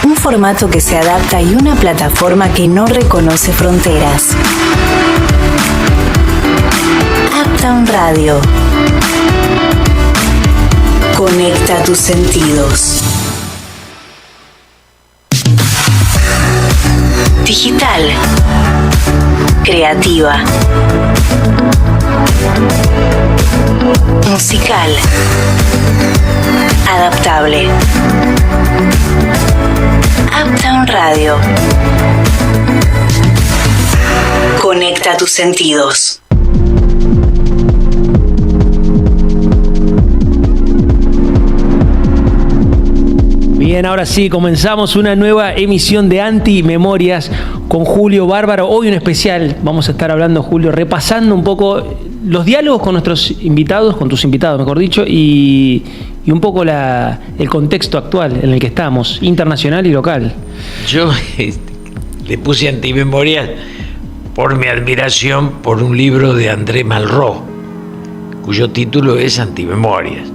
Un formato que se adapta y una plataforma que no reconoce fronteras. Uptown Radio. Conecta tus sentidos. Digital. Creativa. Musical. Adaptable. Uptown Radio. Conecta tus sentidos. Bien, ahora sí, comenzamos una nueva emisión de Antimemorias con Julio Bárbaro. Hoy un especial, vamos a estar hablando, Julio, repasando un poco los diálogos con nuestros invitados, con tus invitados, mejor dicho, y un poco el contexto actual en el que estamos, internacional y local. Yo le puse Antimemorias por mi admiración por un libro de André Malraux, cuyo título es Antimemorias.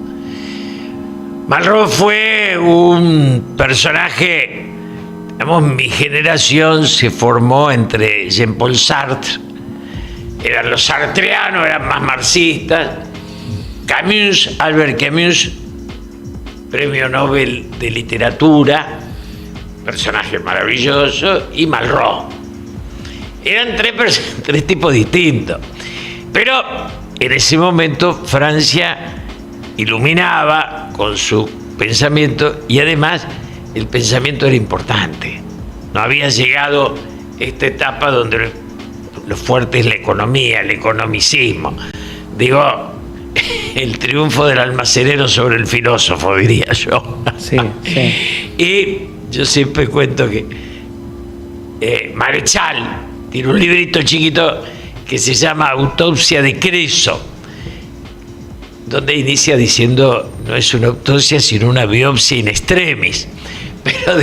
Malraux fue un personaje, digamos, mi generación se formó entre Jean-Paul Sartre, eran los sartreanos, eran más marxistas, Camus, Albert Camus, premio Nobel de Literatura, personaje maravilloso, y Malraux. Eran tres tipos distintos, pero en ese momento Francia iluminaba con su pensamiento y además el pensamiento era importante. No había llegado esta etapa donde lo fuerte es la economía, el economicismo. Digo, el triunfo del almacenero sobre el filósofo, diría yo. Sí, sí. Y yo siempre cuento que Marechal tiene un librito chiquito que se llama Autopsia de Creso, donde inicia diciendo no es una autopsia sino una biopsia in extremis, pero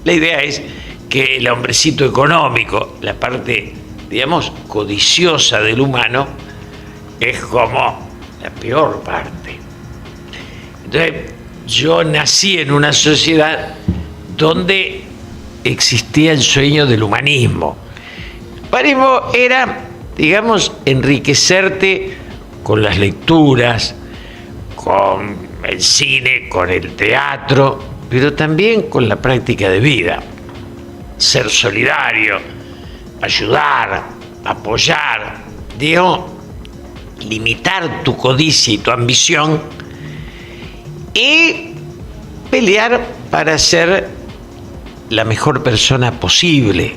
la idea es que el hombrecito económico, la parte, digamos, codiciosa del humano, es como la peor parte. Entonces, yo nací en una sociedad donde existía el sueño del humanismo. El humanismo era, digamos, enriquecerte con las lecturas, con el cine, con el teatro, pero también con la práctica de vida. Ser solidario, ayudar, apoyar, digo, limitar tu codicia y tu ambición y pelear para ser la mejor persona posible.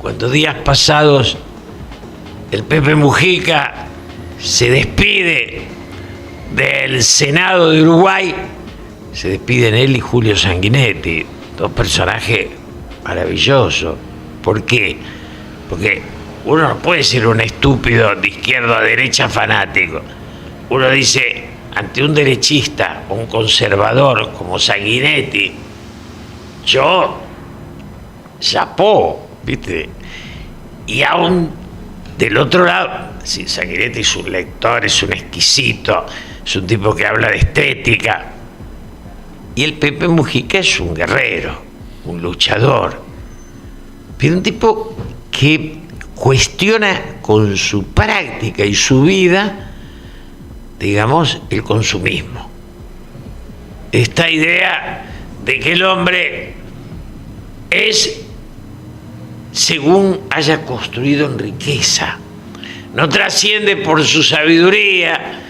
Cuando días pasados el Pepe Mujica se despide del Senado de Uruguay, se despiden él y Julio Sanguinetti, dos personajes maravillosos. ¿Por qué? Porque uno no puede ser un estúpido de izquierda a derecha fanático. Uno dice, ante un derechista o un conservador como Sanguinetti, yo chapó, ¿viste? Y aún del otro lado, sí, Sanguinetti es un lector, es un exquisito, es un tipo que habla de estética. Y el Pepe Mujica es un guerrero, un luchador, pero un tipo que cuestiona con su práctica y su vida, digamos, el consumismo. Esta idea de que el hombre es según haya construido en riqueza, no trasciende por su sabiduría.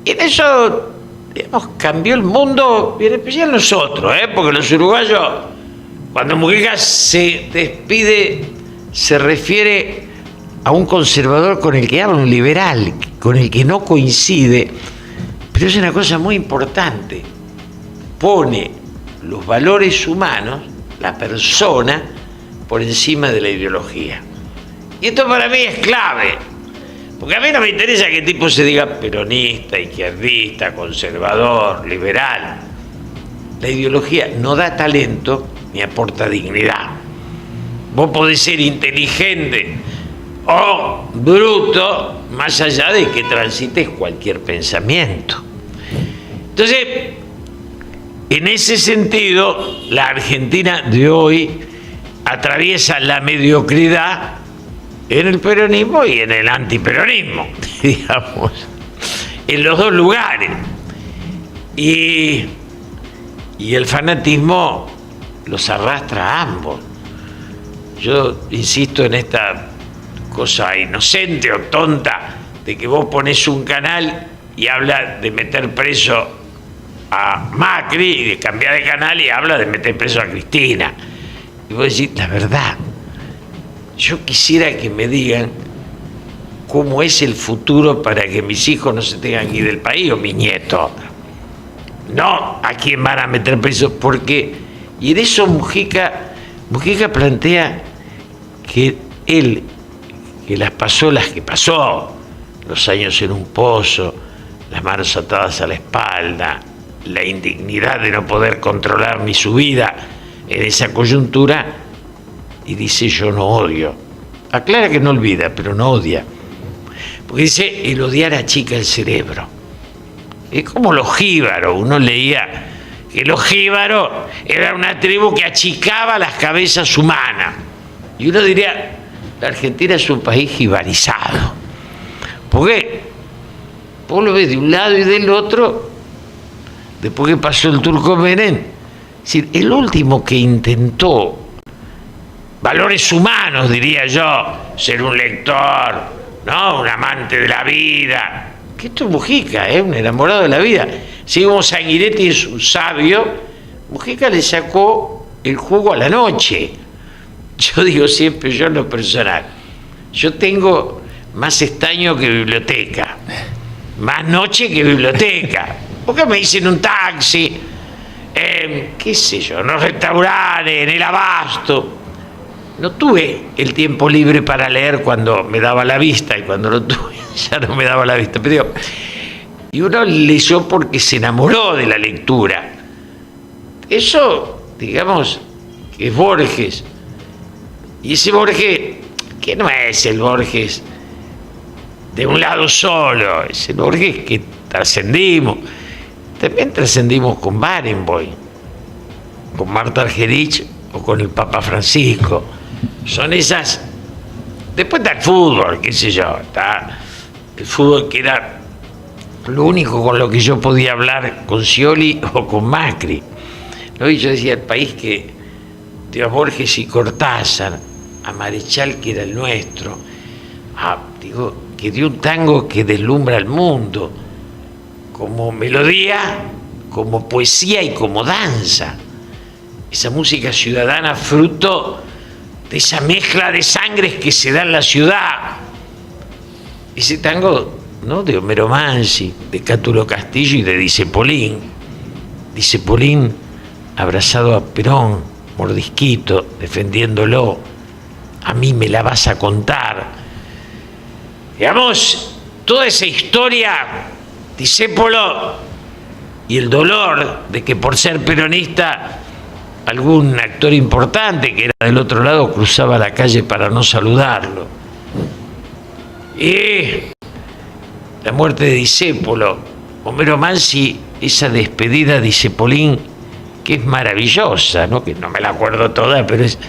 Y en eso, digamos, cambió el mundo, y en especial nosotros, porque los uruguayos, cuando Mujica se despide, se refiere a un conservador con el que habla, un liberal, con el que no coincide, pero es una cosa muy importante. Pone los valores humanos, la persona, por encima de la ideología. Y esto para mí es clave, porque a mí no me interesa que el tipo se diga peronista, izquierdista, conservador, liberal. La ideología no da talento ni aporta dignidad. Vos podés ser inteligente o bruto, más allá de que transites cualquier pensamiento. Entonces, En ese sentido, la Argentina de hoy atraviesa la mediocridad en el peronismo y en el antiperonismo, digamos, en los dos lugares. Y el fanatismo los arrastra a ambos. Yo insisto en esta cosa inocente o tonta de que vos ponés un canal y habla de meter preso a Macri y de cambiar de canal y habla de meter preso a Cristina. Y vos decís, la verdad, yo quisiera que me digan cómo es el futuro para que mis hijos no se tengan que ir del país o mis nietos. No a quién van a meter preso, porque, y en eso Mujica plantea que él, que las que pasó, los años en un pozo, las manos atadas a la espalda, la indignidad de no poder controlar mi subida en esa coyuntura, y dice, yo no odio. Aclara que no olvida, pero no odia. Porque dice, el odiar achica el cerebro. Es como los jíbaros. Uno leía que los jíbaros eran una tribu que achicaba las cabezas humanas. Y uno diría, la Argentina es un país jibarizado. Porque vos lo ves de un lado y del otro, después que pasó el Turco Menem. Es decir, el último que intentó valores humanos, diría yo, ser un lector, ¿no? Un amante de la vida. Que esto es Mujica, un enamorado de la vida. Si como Sanguinetti es un sabio, Mujica le sacó el jugo a la noche. Yo digo siempre, yo en lo personal, yo tengo más estaño que biblioteca, más noche que biblioteca. Porque me dicen un taxi, qué sé yo, en los restaurantes, en el abasto. No tuve el tiempo libre para leer cuando me daba la vista, y cuando lo tuve ya no me daba la vista. Pero digo, y uno leyó porque se enamoró de la lectura. Eso, digamos, que es Borges. Y ese Borges, que no es el Borges de un lado solo, es el Borges que trascendimos. También trascendimos con Barenboim, con Marta Argerich o con el Papa Francisco. Son esas. Después está el fútbol, qué sé yo, está el fútbol que era lo único con lo que yo podía hablar con Scioli o con Macri, ¿no? Y yo decía, el país que dio a Borges y Cortázar, a Marechal, que era el nuestro, que dio un tango que deslumbra al mundo, como melodía, como poesía y como danza. Esa música ciudadana fruto de esa mezcla de sangres que se da en la ciudad. Ese tango, ¿no?, de Homero Mansi, de Cátulo Castillo y de Di Cepolín. Di Cepolín abrazado a Perón, mordisquito, defendiéndolo. A mí me la vas a contar. Digamos, toda esa historia, Discépolo, y el dolor de que por ser peronista algún actor importante que era del otro lado cruzaba la calle para no saludarlo. Y la muerte de Discépolo, Homero Mansi, esa despedida de Cepolín, que es maravillosa, ¿no? Que no me la acuerdo toda, pero es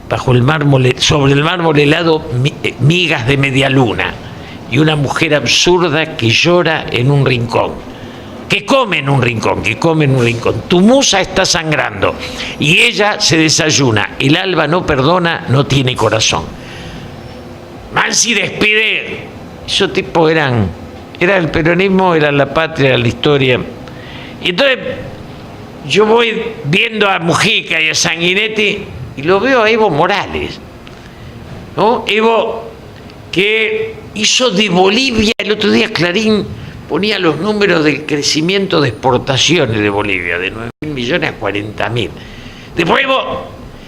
bajo el mármol, sobre el mármol helado, migas de media luna, y una mujer absurda que llora en un rincón. Que come en un rincón, que come en un rincón. Tu musa está sangrando y ella se desayuna. El alba no perdona, no tiene corazón. Mansi despide. Esos tipos era el peronismo, era la patria, era la historia. Y entonces yo voy viendo a Mujica y a Sanguinetti y lo veo a Evo Morales, ¿no? Evo, que hizo de Bolivia, el otro día Clarín ponía los números del crecimiento de exportaciones de Bolivia, de 9.000 millones a 40.000. Después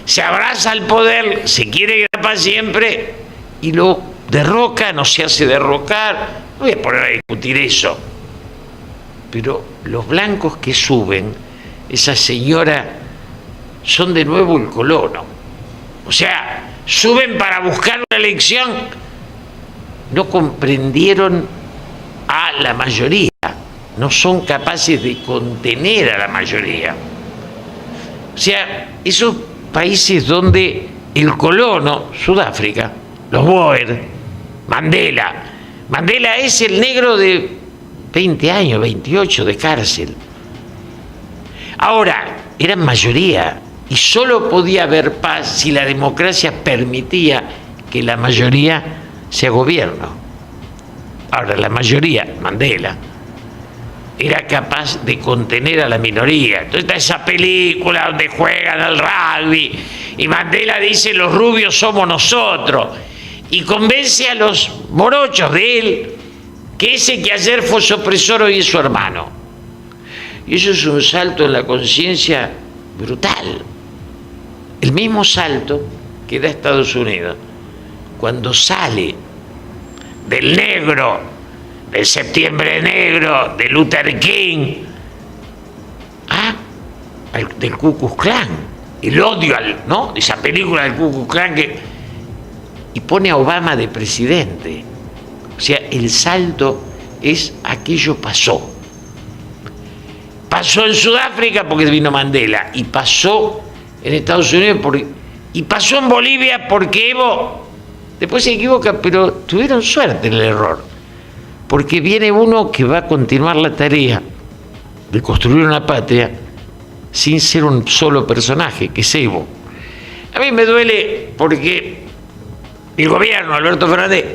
se abraza al poder, se quiere quedar para siempre y lo derroca, no se hace derrocar. No voy a poner a discutir eso. Pero los blancos que suben, esa señora, son de nuevo el colono. O sea, suben para buscar una elección. No comprendieron a la mayoría. no son capaces de contener a la mayoría. O sea, esos países donde el colono, Sudáfrica, los Boer, Mandela es el negro de 20 años, 28 de cárcel. Ahora, eran mayoría y solo podía haber paz si la democracia permitía que la mayoría sea gobierno. Ahora, la mayoría, Mandela, era capaz de contener a la minoría. Entonces está esa película donde juegan al rugby y Mandela dice: los rubios somos nosotros, y convence a los morochos de él que ese que ayer fue su opresor hoy es su hermano. Y eso es un salto en la conciencia brutal. El mismo salto que da Estados Unidos cuando sale del negro, del septiembre negro, de Luther King, del Ku Klux Klan, el odio ¿no? Esa película del Ku Klux Klan y pone a Obama de presidente. O sea, el salto es aquello pasó. Pasó en Sudáfrica porque vino Mandela, y pasó en Estados Unidos y pasó en Bolivia porque Evo después se equivoca, pero tuvieron suerte en el error. Porque viene uno que va a continuar la tarea de construir una patria sin ser un solo personaje, que es Evo. A mí me duele porque el gobierno, Alberto Fernández,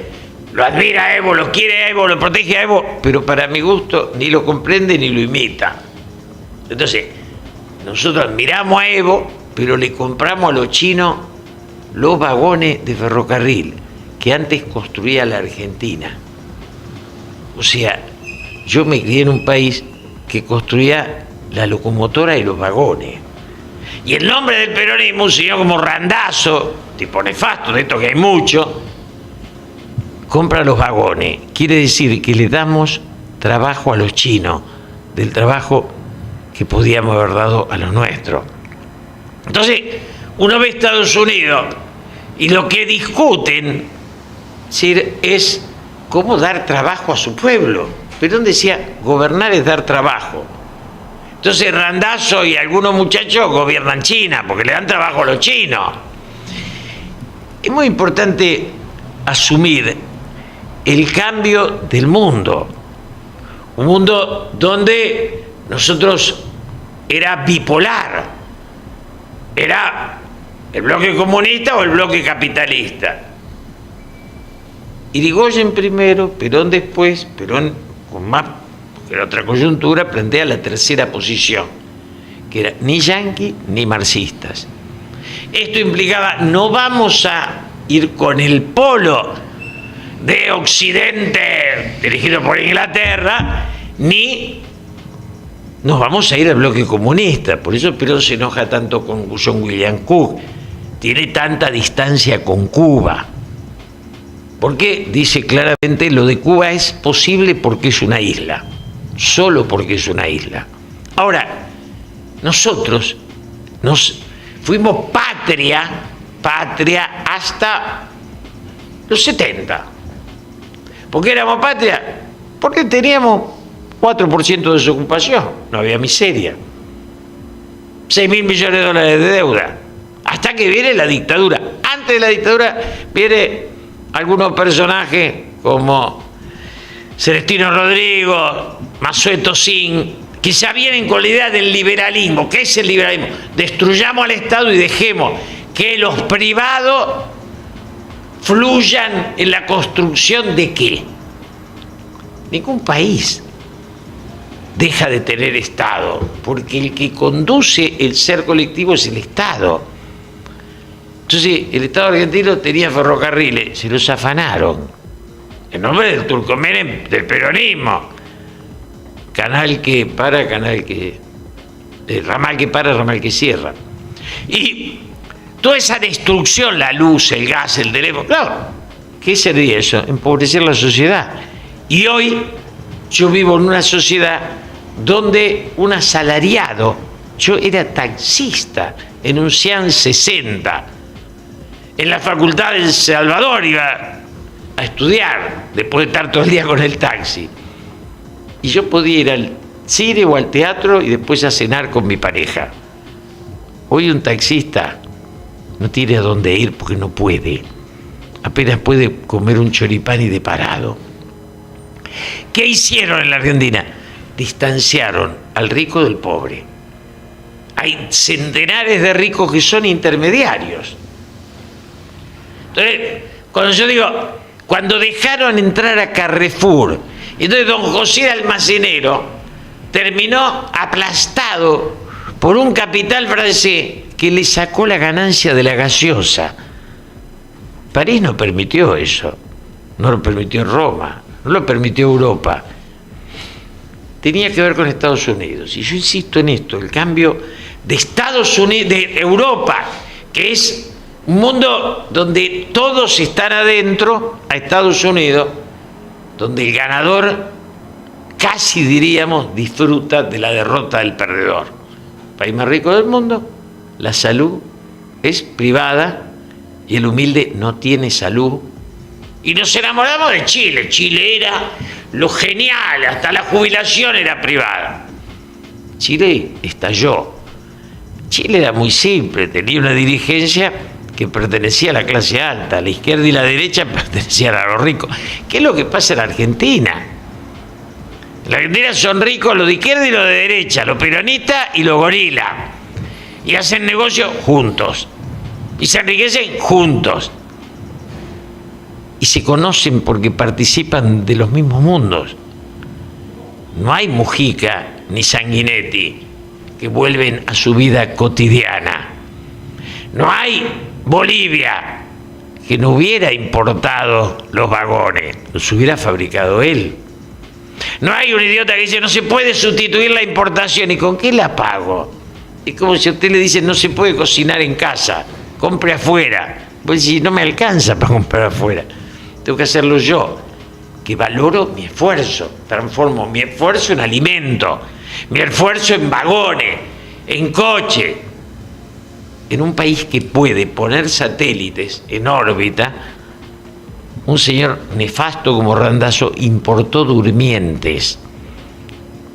lo admira a Evo, lo quiere a Evo, lo protege a Evo, pero para mi gusto ni lo comprende ni lo imita. Entonces, nosotros admiramos a Evo, pero le compramos a los chinos los vagones de ferrocarril que antes construía la Argentina. O sea, yo me crié en un país que construía la locomotora y los vagones. Y el nombre del peronismo, un señor como Randazzo, tipo nefasto, de esto que hay mucho, compra los vagones. Quiere decir que le damos trabajo a los chinos, del trabajo que podíamos haber dado a los nuestros. Entonces, uno ve Estados Unidos y lo que discuten es cómo dar trabajo a su pueblo. Perón decía, gobernar es dar trabajo. Entonces Randazzo y algunos muchachos gobiernan China porque le dan trabajo a los chinos. Es muy importante asumir el cambio del mundo. Un mundo donde nosotros era bipolar. Era el bloque comunista o el bloque capitalista. Irigoyen primero, Perón después, Perón con más, porque era otra coyuntura, plantea la tercera posición, que era ni yanqui ni marxistas. Esto implicaba, no vamos a ir con el polo de Occidente dirigido por Inglaterra, ni nos vamos a ir al bloque comunista. Por eso Perón se enoja tanto con John William Cook, tiene tanta distancia con Cuba. Porque dice claramente lo de Cuba es posible porque es una isla, solo porque es una isla. Ahora, nosotros nos fuimos patria hasta los 70. ¿Por qué éramos patria? Porque teníamos 4% de desocupación, no había miseria. 6.000 millones de dólares de deuda. Hasta que viene la dictadura. Antes de la dictadura viene algunos personajes como Celestino Rodrigo, Mansueto Sin, que ya vienen con la idea del liberalismo. ¿Qué es el liberalismo? Destruyamos al Estado y dejemos que los privados fluyan en la construcción de ¿qué? Ningún país deja de tener Estado, porque el que conduce el ser colectivo es el Estado. Entonces, el Estado argentino tenía ferrocarriles, se los afanaron, en nombre del Turcomenem, del peronismo. Canal que para, ramal que para, ramal que cierra. Y toda esa destrucción, la luz, el gas, el teléfono, claro, ¿qué sería eso? Empobrecer la sociedad. Y hoy yo vivo en una sociedad donde un asalariado, yo era taxista en un Cian 60, en la facultad de El Salvador iba a estudiar, después de estar todo el día con el taxi. y yo podía ir al cine o al teatro y después a cenar con mi pareja. Hoy un taxista no tiene a dónde ir porque no puede. Apenas puede comer un choripán y de parado. ¿Qué hicieron en la Argentina? Distanciaron al rico del pobre. Hay centenares de ricos que son intermediarios. Entonces, cuando yo digo, cuando dejaron entrar a Carrefour, entonces don José el almacenero terminó aplastado por un capital francés que le sacó la ganancia de la gaseosa. París no permitió eso, no lo permitió Roma, no lo permitió Europa. Tenía que ver con Estados Unidos. Y yo insisto en esto, el cambio de Estados Unidos, de Europa, que es un mundo donde todos están adentro, a Estados Unidos, donde el ganador, casi diríamos, disfruta de la derrota del perdedor. País más rico del mundo, la salud es privada y el humilde no tiene salud. Y nos enamoramos de Chile. Chile era lo genial, hasta la jubilación era privada. Chile estalló. Chile era muy simple, tenía una dirigencia que pertenecía a la clase alta, la izquierda y la derecha pertenecían a los ricos. ¿Qué es lo que pasa en la Argentina? En la Argentina son ricos los de izquierda y los de derecha, los peronistas y los gorilas. Y hacen negocios juntos. Y se enriquecen juntos. Y se conocen porque participan de los mismos mundos. No hay Mujica ni Sanguinetti que vuelven a su vida cotidiana. No hay Bolivia que no hubiera importado los vagones, los hubiera fabricado él. No hay un idiota que dice no se puede sustituir la importación. ¿Y con qué la pago? Es como si a usted le dice no se puede cocinar en casa, compre afuera. Pues si no me alcanza para comprar afuera, tengo que hacerlo yo, que valoro mi esfuerzo, transformo mi esfuerzo en alimento, mi esfuerzo en vagones, en coche. En un país que puede poner satélites en órbita, un señor nefasto como Randazzo importó durmientes.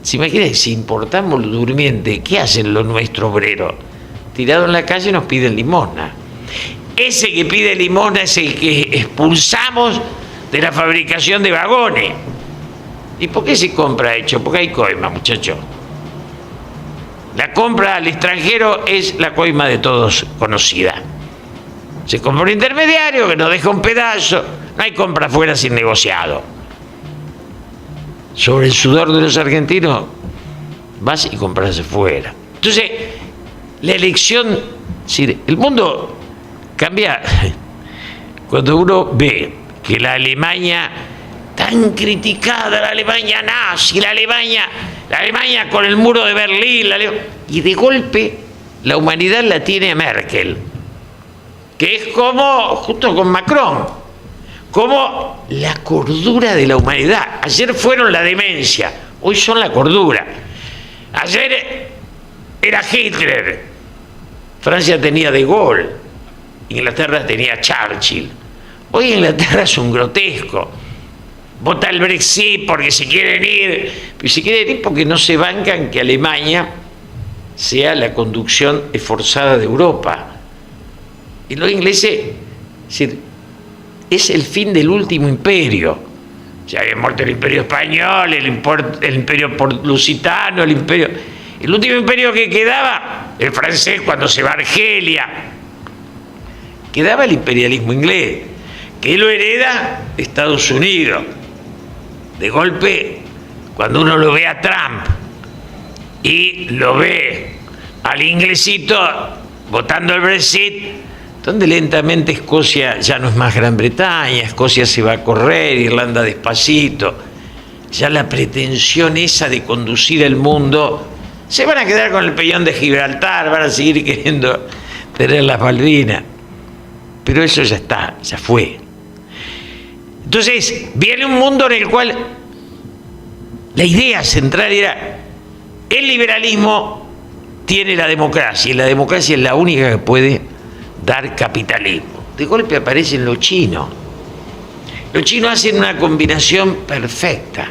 ¿Se imagina? Si importamos los durmientes, ¿qué hacen los nuestros obreros? Tirados en la calle nos piden limosna. Ese que pide limosna es el que expulsamos de la fabricación de vagones. ¿Y por qué se compra hecho? Porque hay coima, muchachos. La compra al extranjero es la coima de todos conocida. Se compra un intermediario que nos deja un pedazo. No hay compra afuera sin negociado. Sobre el sudor de los argentinos vas y compras afuera. Entonces, la elección, es decir, el mundo cambia cuando uno ve que la Alemania tan criticada, la Alemania nazi, la Alemania con el muro de Berlín, y de golpe la humanidad la tiene a Merkel, que es como, justo con Macron, como la cordura de la humanidad. Ayer fueron la demencia, hoy son la cordura. Ayer era Hitler, Francia tenía De Gaulle, Inglaterra tenía Churchill. Hoy Inglaterra es un grotesco. Vota el Brexit porque se quieren ir, pero se quieren ir porque no se bancan que Alemania sea la conducción esforzada de Europa. Y los ingleses, es el fin del último imperio. Ya había muerto el imperio español, el imperio lusitano, el último imperio que quedaba, el francés cuando se va a Argelia. Quedaba el imperialismo inglés, que lo hereda Estados Unidos. De golpe, cuando uno lo ve a Trump y lo ve al inglesito votando el Brexit, donde lentamente Escocia ya no es más Gran Bretaña, Escocia se va a correr, Irlanda despacito, ya la pretensión esa de conducir el mundo, se van a quedar con el peñón de Gibraltar, van a seguir queriendo tener las Malvinas, pero eso ya está, ya fue. Entonces, viene un mundo en el cual la idea central era el liberalismo tiene la democracia, y la democracia es la única que puede dar capitalismo. De golpe aparecen los chinos. Los chinos hacen una combinación perfecta.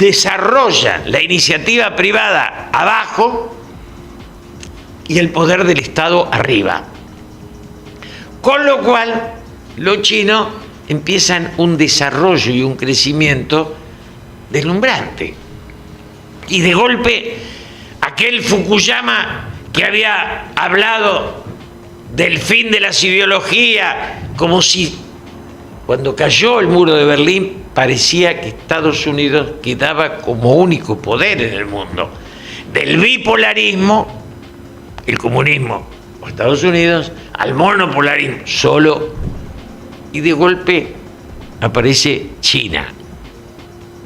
desarrollan la iniciativa privada abajo y el poder del Estado arriba. Con lo cual, los chinos empiezan un desarrollo y un crecimiento deslumbrante. Y de golpe, aquel Fukuyama que había hablado del fin de las ideologías, como si cuando cayó el muro de Berlín parecía que Estados Unidos quedaba como único poder en el mundo. Del bipolarismo, el comunismo o Estados Unidos, al monopolarismo solo, y de golpe aparece China,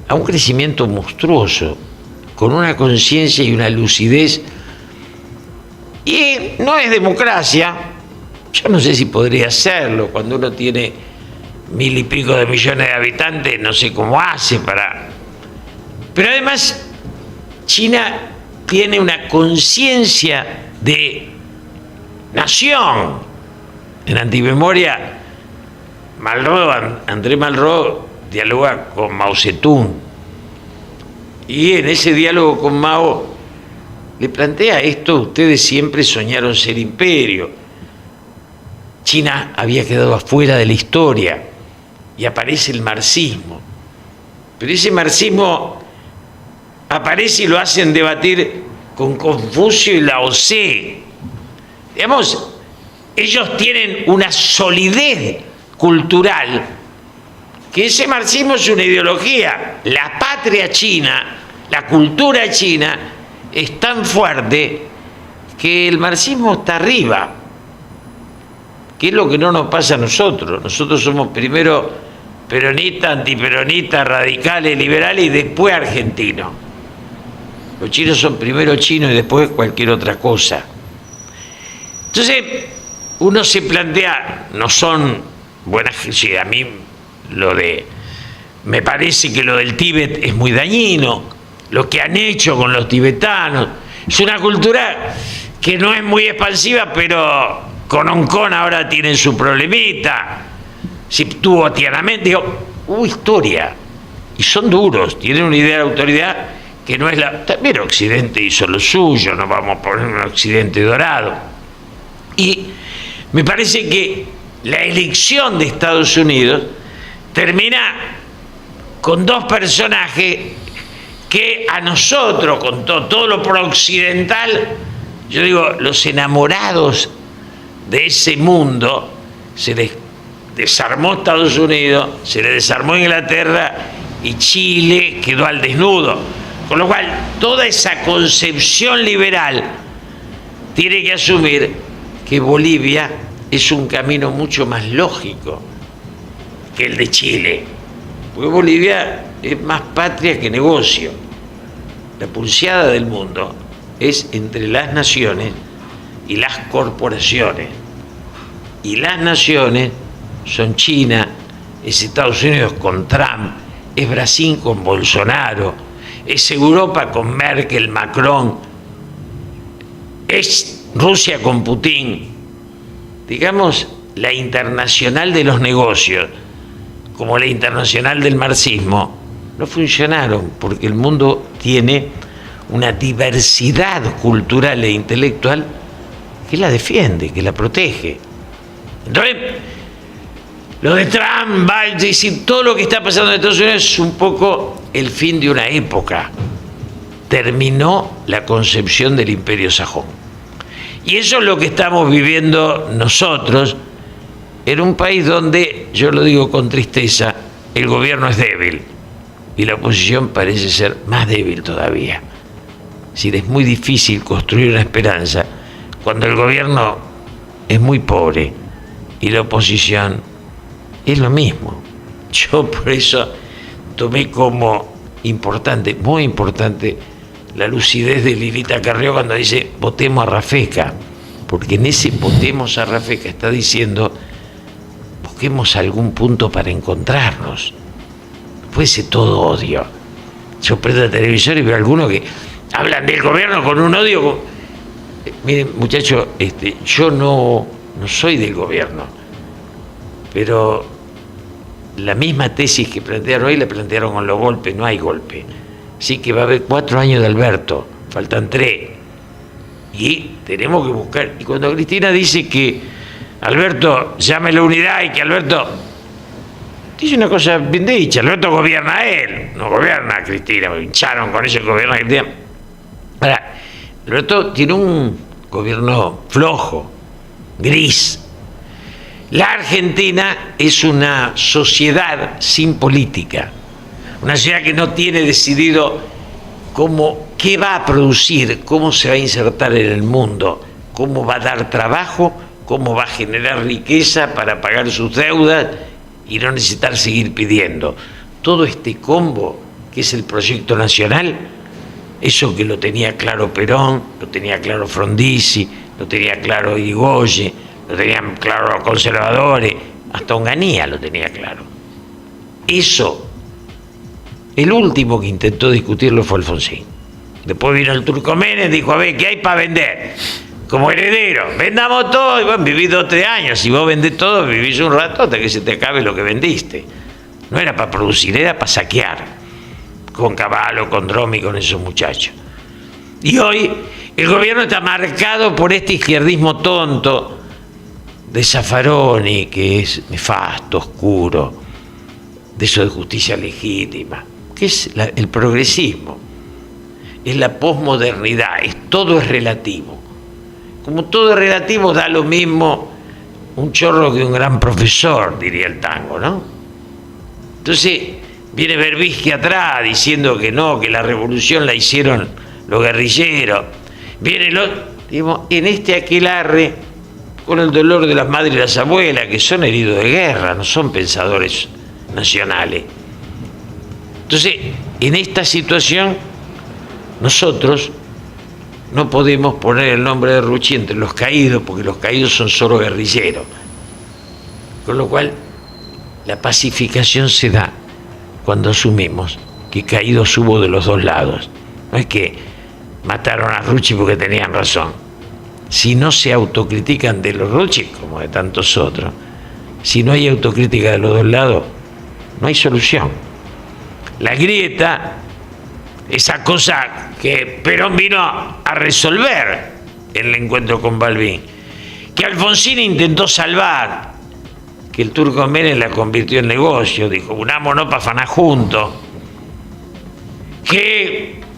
a un crecimiento monstruoso, con una conciencia y una lucidez. Y no es democracia, yo no sé si podría serlo, cuando uno tiene 1.000 y pico de millones de habitantes, no sé cómo hace para... Pero además, China tiene una conciencia de nación. En Antimemoria, André Malraux dialoga con Mao Zedong, y en ese diálogo con Mao le plantea esto: ustedes siempre soñaron ser imperio. China había quedado afuera de la historia y aparece el marxismo. Pero ese marxismo aparece y lo hacen debatir con Confucio y Lao Tse. Digamos, ellos tienen una solidez cultural, que ese marxismo es una ideología. La patria china, la cultura china, es tan fuerte que el marxismo está arriba, que es lo que no nos pasa a nosotros. Nosotros somos primero peronistas, antiperonistas, radicales, liberales y después argentinos. Los chinos son primero chinos y después cualquier otra cosa. Entonces, uno se plantea, no son buenas... Sí, a mí me parece que lo del Tíbet es muy dañino, lo que han hecho con los tibetanos. Es una cultura que no es muy expansiva, pero con Hong Kong ahora tienen su problemita. Si tuvo Tiananmen, hubo historia. Y son duros, tienen una idea de autoridad que no es la... También Occidente hizo lo suyo, no vamos a poner un Occidente dorado. Y me parece que la elección de Estados Unidos termina con dos personajes que a nosotros, con todo lo pro-occidental, yo digo, los enamorados de ese mundo, se les desarmó Estados Unidos, se les desarmó Inglaterra y Chile quedó al desnudo. Con lo cual, toda esa concepción liberal tiene que asumir que Bolivia es un camino mucho más lógico que el de Chile. Porque Bolivia es más patria que negocio. La pulseada del mundo es entre las naciones y las corporaciones. Y las naciones son China, es Estados Unidos con Trump, es Brasil con Bolsonaro, es Europa con Merkel, Macron, es Rusia con Putin. Digamos, la internacional de los negocios, como la internacional del marxismo, no funcionaron porque el mundo tiene una diversidad cultural e intelectual que la defiende, que la protege. Entonces, lo de Trump, Biden, es decir, todo lo que está pasando en Estados Unidos es un poco el fin de una época. Terminó la concepción del imperio sajón. Y eso es lo que estamos viviendo nosotros en un país donde, yo lo digo con tristeza, el gobierno es débil y la oposición parece ser más débil todavía. Es decir, es muy difícil construir una esperanza cuando el gobierno es muy pobre y la oposición es lo mismo. Yo por eso tomé como importante, muy importante, la lucidez de Lilita Carrió cuando dice votemos a Rafeca, porque en ese votemos a Rafeca está diciendo busquemos algún punto para encontrarnos. No puede ser todo odio. Yo prendo el televisor y veo a algunos que hablan del gobierno con un odio. Miren, muchachos, yo no soy del gobierno, pero la misma tesis que plantearon hoy la plantearon con los golpes. No hay golpe. Así que va a haber 4 años de Alberto, faltan 3. Y tenemos que buscar. Y cuando Cristina dice que Alberto llame a la unidad y que Alberto dice una cosa bien dicha, Alberto gobierna a él, no gobierna a Cristina, me hincharon con eso que gobierna a Cristina. Ahora, Alberto tiene un gobierno flojo, gris. La Argentina es una sociedad sin política, una sociedad que no tiene decidido qué va a producir, cómo se va a insertar en el mundo, cómo va a dar trabajo, cómo va a generar riqueza para pagar sus deudas y no necesitar seguir pidiendo. Todo este combo que es el proyecto nacional, eso que lo tenía claro Perón, lo tenía claro Frondizi, lo tenía claro Irigoyen, lo tenían claro los conservadores, hasta Onganía lo tenía claro. Eso, el último que intentó discutirlo fue Alfonsín. Después vino el Turco Menem, dijo, a ver, ¿qué hay para vender? Como heredero, vendamos todo, y bueno, vivís 2 o 3 años, si vos vendés todo, vivís un rato hasta que se te acabe lo que vendiste. No era para producir, era para saquear, con Cavallo, con Dromi, con esos muchachos. Y hoy el gobierno está marcado por este izquierdismo tonto de Zaffaroni, que es nefasto, oscuro, de eso de justicia legítima, que es el progresismo, es la posmodernidad, todo es relativo. Como todo es relativo, da lo mismo un chorro que un gran profesor, diría el tango, ¿no? Entonces viene Berbisky atrás diciendo que no, que la revolución la hicieron los guerrilleros. Viene en este aquelarre con el dolor de las madres y las abuelas, que son heridos de guerra, no son pensadores nacionales. Entonces, en esta situación, nosotros no podemos poner el nombre de Rucci entre los caídos, porque los caídos son solo guerrilleros. Con lo cual, la pacificación se da cuando asumimos que caídos hubo de los dos lados. No es que mataron a Rucci porque tenían razón. Si no se autocritican de los Rucci, como de tantos otros, si no hay autocrítica de los dos lados, no hay solución. La grieta, esa cosa que Perón vino a resolver en el encuentro con Balbín, que Alfonsín intentó salvar, que el Turco Menem la convirtió en negocio, dijo, unámonos para afanar juntos,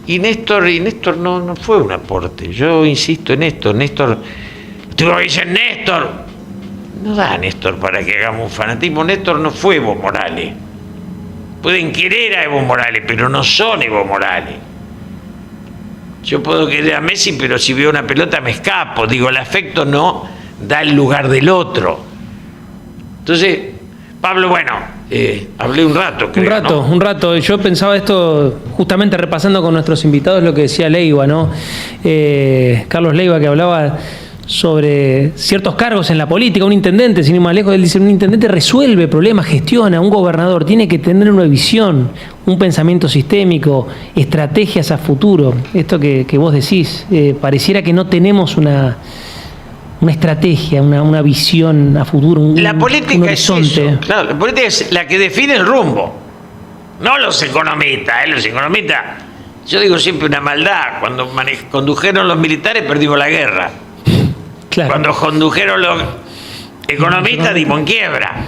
y Néstor no fue un aporte. Yo insisto en esto, Néstor, tú dices Néstor, no da Néstor para que hagamos un fanatismo. Néstor no fue Evo Morales. Pueden querer a Evo Morales, pero no son Evo Morales. Yo puedo querer a Messi, pero si veo una pelota me escapo. Digo, el afecto no da el lugar del otro. Entonces, Pablo, bueno, hablé un rato, creo, un rato. Yo pensaba esto, justamente repasando con nuestros invitados lo que decía Leiva, ¿no? Carlos Leiva, que hablaba sobre ciertos cargos en la política. Un intendente, sin ir más lejos, él dice, un intendente resuelve problemas, gestiona. Un gobernador tiene que tener una visión, un pensamiento sistémico, estrategias a futuro. Esto que vos decís, pareciera que no tenemos una estrategia, una visión a futuro, la política un horizonte. Es eso. Claro, la política es la que define el rumbo, no los economistas. Los economistas, yo digo siempre una maldad, cuando condujeron los militares perdimos la guerra. Claro. Cuando condujeron los economistas dimos en quiebra.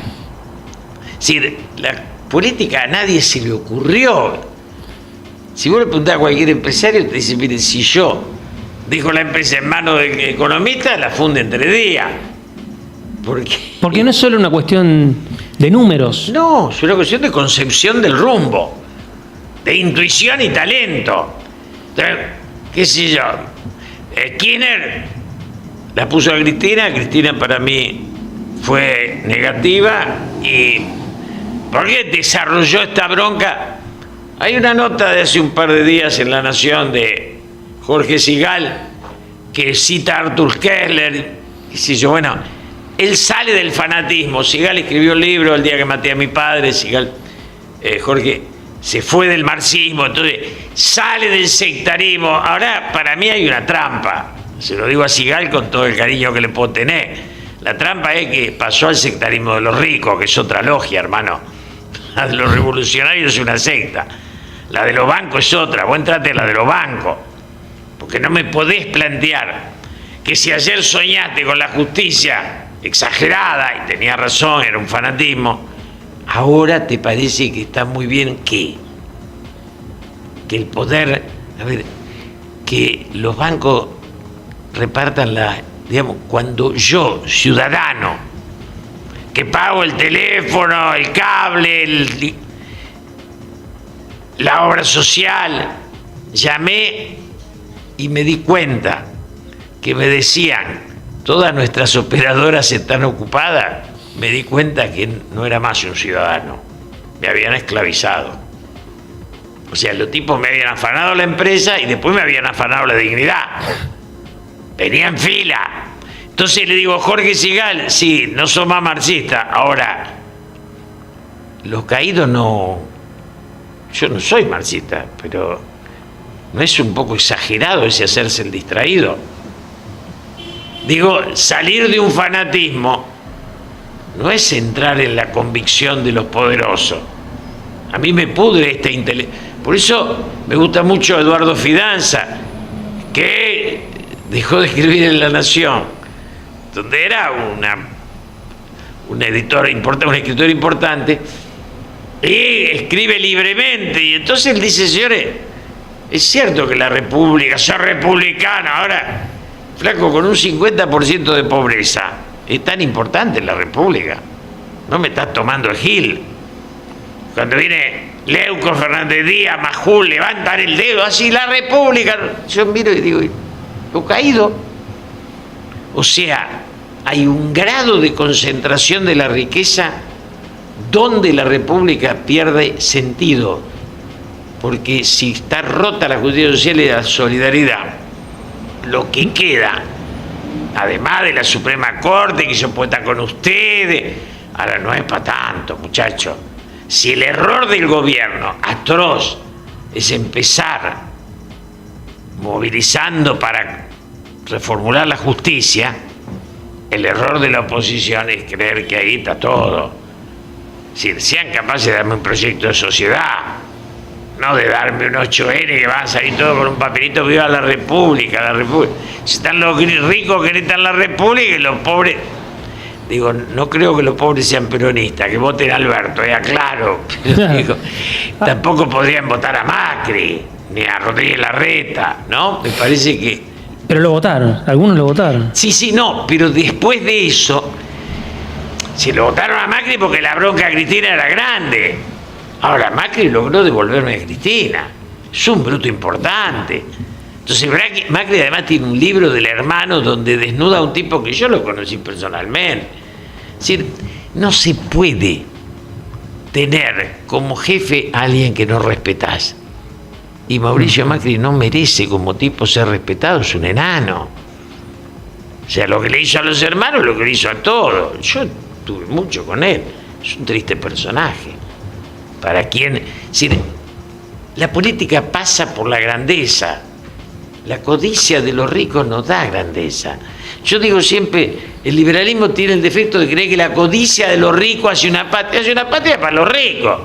Es decir, la política a nadie se le ocurrió. Si vos le preguntás a cualquier empresario, te dice, mire, si yo dejo la empresa en manos del economista, la funde en 3 días. Porque no es solo una cuestión de números. No, es una cuestión de concepción del rumbo, de intuición y talento. Entonces, qué sé yo, Skinner la puso a Cristina. Cristina para mí fue negativa. ¿Y por qué desarrolló esta bronca? Hay una nota de hace un par de días en La Nación de Jorge Sigal que cita a Arthur Koestler. Y dice yo, bueno, él sale del fanatismo. Sigal escribió un libro El día que maté a mi padre. Sigal, Jorge se fue del marxismo, entonces sale del sectarismo. Ahora para mí hay una trampa. Se lo digo a Sigal con todo el cariño que le puedo tener. La trampa es que pasó al sectarismo de los ricos, que es otra logia, hermano. A los revolucionarios es una secta. La de los bancos es otra, vos entrate a la de los bancos. Porque no me podés plantear que si ayer soñaste con la justicia exagerada, y tenía razón, era un fanatismo, ahora te parece que está muy bien que el poder, a ver, que los bancos repartan digamos, cuando yo, ciudadano, que pago el teléfono, el cable, la obra social, llamé y me di cuenta que me decían, todas nuestras operadoras están ocupadas, me di cuenta que no era más un ciudadano, me habían esclavizado. O sea, los tipos me habían afanado la empresa y después me habían afanado la dignidad. Venía en fila. Entonces le digo, Jorge Sigal, sí, no sos más marxista. Ahora, los caídos no... Yo no soy marxista, pero ¿no es un poco exagerado ese hacerse el distraído? Digo, salir de un fanatismo no es entrar en la convicción de los poderosos. A mí me pudre este intelecto. Por eso me gusta mucho Eduardo Fidanza, que dejó de escribir en La Nación, donde era un editor importante, un escritor importante, y escribe libremente. Y entonces él dice, señores, es cierto que la República, soy republicano, ahora, flaco, con un 50% de pobreza, es tan importante la República. No me estás tomando el gil. Cuando viene Leuco Fernández Díaz, Majul, levantan el dedo, así, la República. Yo miro y digo, lo caído. O sea, hay un grado de concentración de la riqueza donde la República pierde sentido. Porque si está rota la justicia social y la solidaridad, lo que queda, además de la Suprema Corte, que yo puedo estar con ustedes, ahora no es para tanto, muchachos. Si el error del gobierno atroz es empezar movilizando para reformular la justicia, el error de la oposición es creer que ahí está todo. Si sean capaces de darme un proyecto de sociedad, no de darme un 8N que van a salir todos con un papelito, viva la República, la República. Si están los ricos que necesitan la República y los pobres... Digo, no creo que los pobres sean peronistas, que voten a Alberto, ya claro. Pero digo, tampoco podrían votar a Macri, ni a Rodríguez Larreta, ¿no? Me parece que... Pero lo votaron, algunos lo votaron. Sí, no, pero después de eso, si lo votaron a Macri porque la bronca a Cristina era grande. Ahora, Macri logró devolverme a Cristina. Es un bruto importante. Entonces, Macri además tiene un libro del hermano donde desnuda a un tipo que yo lo conocí personalmente. Es decir, no se puede tener como jefe a alguien que no respetás. Y Mauricio Macri no merece como tipo ser respetado, es un enano. O sea, lo que le hizo a los hermanos, lo que le hizo a todos. Yo tuve mucho con él. Es un triste personaje. Para quien... Es decir, la política pasa por la grandeza. La codicia de los ricos no da grandeza. Yo digo siempre, el liberalismo tiene el defecto de creer que la codicia de los ricos hace una patria para los ricos,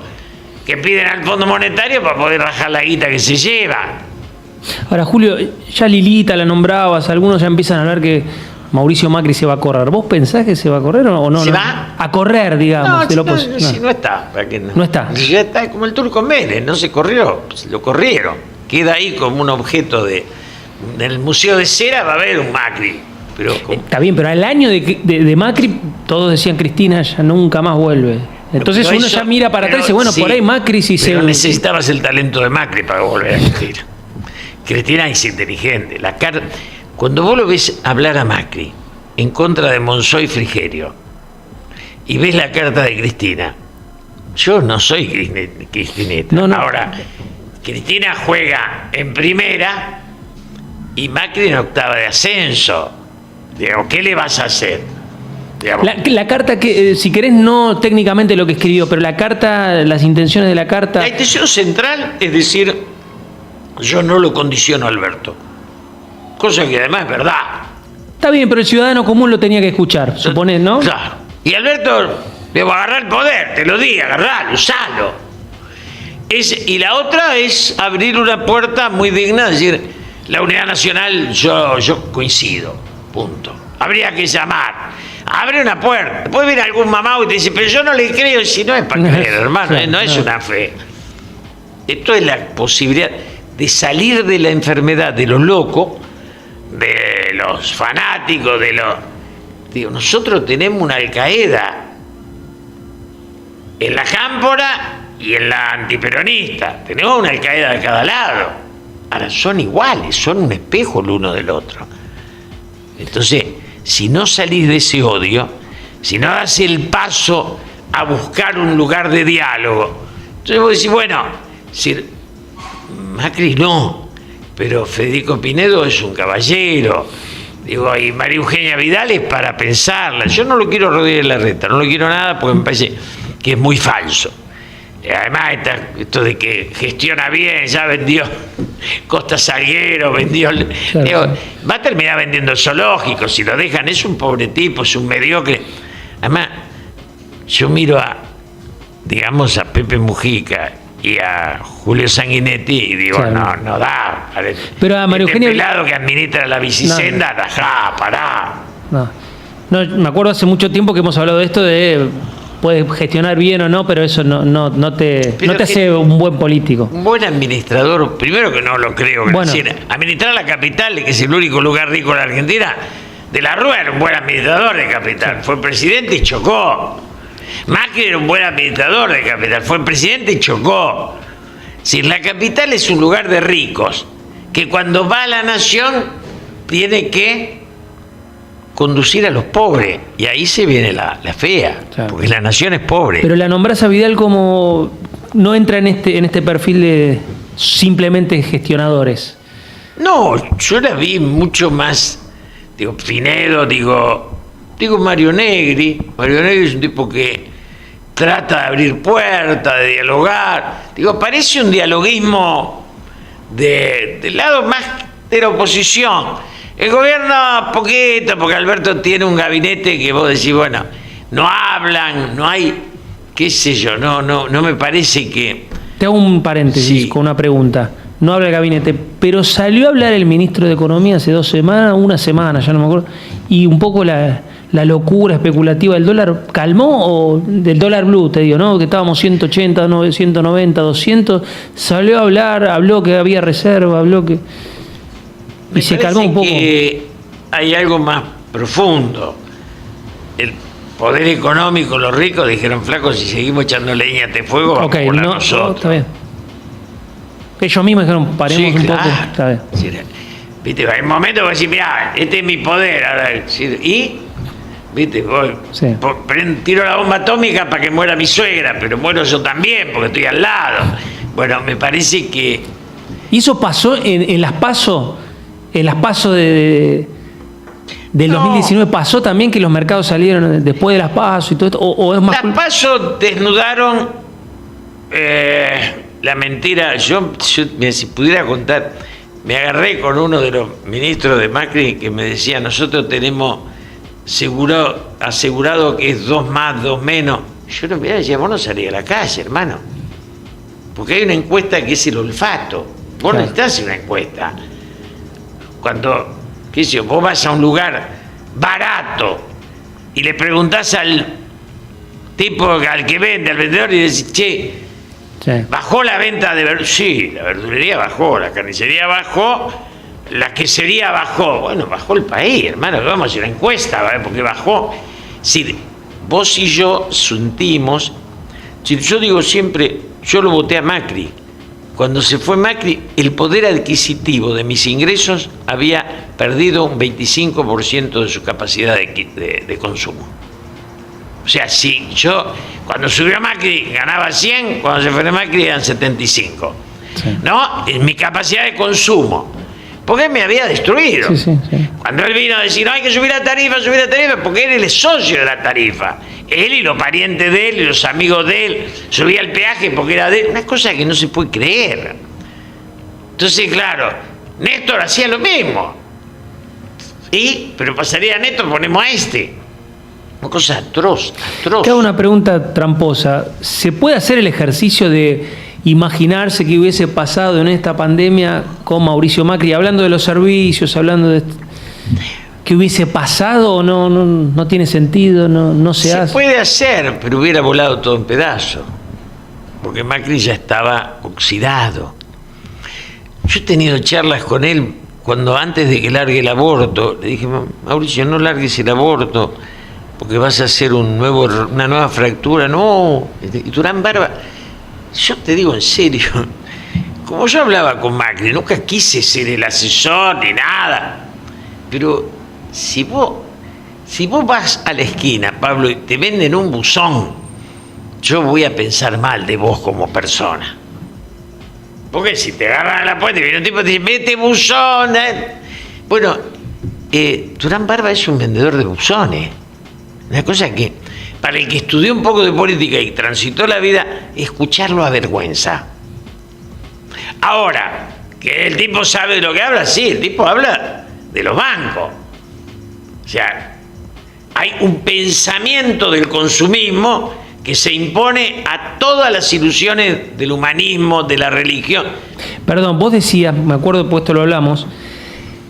que piden al Fondo Monetario para poder rajar la guita que se lleva. Ahora, Julio, ya Lilita la nombrabas, algunos ya empiezan a hablar que Mauricio Macri se va a correr. ¿Vos pensás que se va a correr o no? ¿Se va? A correr, digamos. No está. ¿Para qué no? No está. Ya está como el Turco Mérez, no se corrió, lo corrieron. Queda ahí como un objeto de... En el Museo de Cera va a haber un Macri. Pero está bien, pero al año de Macri todos decían Cristina ya nunca más vuelve. Entonces uno ya mira para atrás y dice, bueno, sí, por ahí Macri sí se... Pero necesitabas el talento de Macri para volver a Cristina. Cristina es inteligente. Cuando vos lo ves hablar a Macri en contra de Monzó y Frigerio y ves la carta de Cristina, yo no soy cristineta. No. Ahora, Cristina juega en primera y Macri en octava de ascenso. Digo, ¿qué le vas a hacer? La carta que, si querés, no técnicamente lo que escribió, pero la carta, las intenciones de la carta... La intención central es decir, yo no lo condiciono a Alberto. Cosa que además es verdad. Está bien, pero el ciudadano común lo tenía que escuchar, suponés, ¿no? Claro. Y Alberto, debo agarrar el poder, te lo di, agarralo, usalo. Y la otra es abrir una puerta muy digna, es decir, la unidad nacional, yo coincido, punto. Habría que llamar, abre una puerta. Después viene algún mamá y te dice, pero yo no le creo, si no es para creer, hermano, no es una fe. Esto es la posibilidad de salir de la enfermedad de los locos, de los fanáticos, Digo, nosotros tenemos una Al-Qaeda en la cámpora y en la antiperonista. Tenemos una Al-Qaeda de cada lado. Ahora son iguales, son un espejo el uno del otro. Entonces, si no salís de ese odio, si no das el paso a buscar un lugar de diálogo, entonces vos decís, bueno, si Macri no, pero Federico Pinedo es un caballero, digo, y María Eugenia Vidal es para pensarla. Yo no lo quiero Rodríguez Larreta, no lo quiero nada porque me parece que es muy falso. Además, esto de que gestiona bien, ya vendió Costa Salguero, vendió... Claro. Digo, va a terminar vendiendo zoológicos, si lo dejan, es un pobre tipo, es un mediocre. Además, yo miro digamos, a Pepe Mujica y a Julio Sanguinetti y digo, claro, no da. Pero a María Eugenia... pelado que administra la bicisenda, no. Pará. No, me acuerdo hace mucho tiempo que hemos hablado de esto de... Puedes gestionar bien o no, pero eso no te hace un buen político. Un buen administrador, primero que no lo creo. Bueno. Es decir, administrar la capital, que es el único lugar rico de la Argentina, De la Rúa era un buen administrador de capital. Fue presidente y chocó. Macri era un buen administrador de capital. Fue presidente y chocó. Si la capital es un lugar de ricos, que cuando va a la nación tiene que conducir a los pobres, y ahí se viene la fea, claro, porque la nación es pobre. Pero la nombrás a Vidal como no entra en este perfil de simplemente gestionadores. No, yo la vi mucho más, digo, Pinedo, digo Mario Negri. Mario Negri es un tipo que trata de abrir puertas, de dialogar. Digo, parece un dialoguismo del lado más de la oposición. El gobierno poquito, porque Alberto tiene un gabinete que vos decís, bueno, no hablan, no hay, qué sé yo, no me parece que... Te hago un paréntesis, sí, con una pregunta. No habla el gabinete, pero salió a hablar el ministro de Economía hace 2 semanas, una semana, ya no me acuerdo, y un poco la locura especulativa del dólar, ¿calmó? O del dólar blue, te digo, ¿no? Que estábamos 180, 190, 200, salió a hablar, habló que había reserva, habló que... Y se calmó un poco. Que hay algo más profundo. El poder económico, los ricos dijeron, flaco, si seguimos echando leña a este fuego, vamos a nosotros. No, está bien. Ellos mismos dijeron, paremos un poco. Está bien. Sí, viste, hay momentos que decís, mirá, este es mi poder. Ahora, y, viste, voy, sí, tiro la bomba atómica para que muera mi suegra, pero muero yo también, porque estoy al lado. Bueno, me parece que... ¿Y eso pasó en las PASO? En las PASO del 2019 pasó también que los mercados salieron después de las PASO y todo esto, o es más... Las PASO desnudaron la mentira. Yo, si pudiera contar, me agarré con uno de los ministros de Macri que me decía, nosotros tenemos asegurado que es 2 más, 2 menos. Yo no me decía, vos no salís a la calle, hermano, porque hay una encuesta que es el olfato. Vos no necesitas una encuesta. Cuando, qué sé yo, vos vas a un lugar barato y le preguntás al tipo, al que vende, al vendedor, y decís, che, sí, ¿bajó la venta de verdulería? Sí, la verdulería bajó, la carnicería bajó, la quesería bajó. Bueno, bajó el país, hermano, vamos a hacer una encuesta, ¿vale? Porque bajó. Si vos y yo sentimos, si yo digo siempre, yo lo voté a Macri. Cuando se fue Macri, el poder adquisitivo de mis ingresos había perdido un 25% de su capacidad de consumo. O sea, si yo, cuando subió Macri, ganaba 100, cuando se fue Macri eran 75. Sí. ¿No? En mi capacidad de consumo. Porque me había destruido. Sí, sí, sí. Cuando él vino a decir, no, hay que subir la tarifa, porque él es socio de la tarifa. Él y los parientes de él y los amigos de él subía el peaje porque era de él. Una cosa que no se puede creer. Entonces, claro, Néstor hacía lo mismo. Pero pasaría a Néstor, ponemos a este. Una cosa atroz. Te hago una pregunta tramposa. ¿Se puede hacer el ejercicio de imaginarse que hubiese pasado en esta pandemia con Mauricio Macri, hablando de los servicios, hablando de qué hubiese pasado, no tiene sentido, no se hace. Se puede hacer, pero hubiera volado todo en pedazos, porque Macri ya estaba oxidado. Yo he tenido charlas con él cuando antes de que largue el aborto, le dije: Mauricio, no largues el aborto, porque vas a hacer una nueva fractura. No, y Durán Barba, yo te digo en serio, como yo hablaba con Macri, nunca quise ser el asesor ni nada, pero si vos vas a la esquina, Pablo, y te venden un buzón, yo voy a pensar mal de vos como persona. Porque si te agarran a la puerta y viene un tipo y te dice: mete buzón. Bueno, Durán Barba es un vendedor de buzones. Una cosa que, para el que estudió un poco de política y transitó la vida, escucharlo avergüenza. Ahora, que el tipo sabe de lo que habla, sí, el tipo habla de los bancos. O sea, hay un pensamiento del consumismo que se impone a todas las ilusiones del humanismo, de la religión. Perdón, vos decías, me acuerdo, pues esto lo hablamos,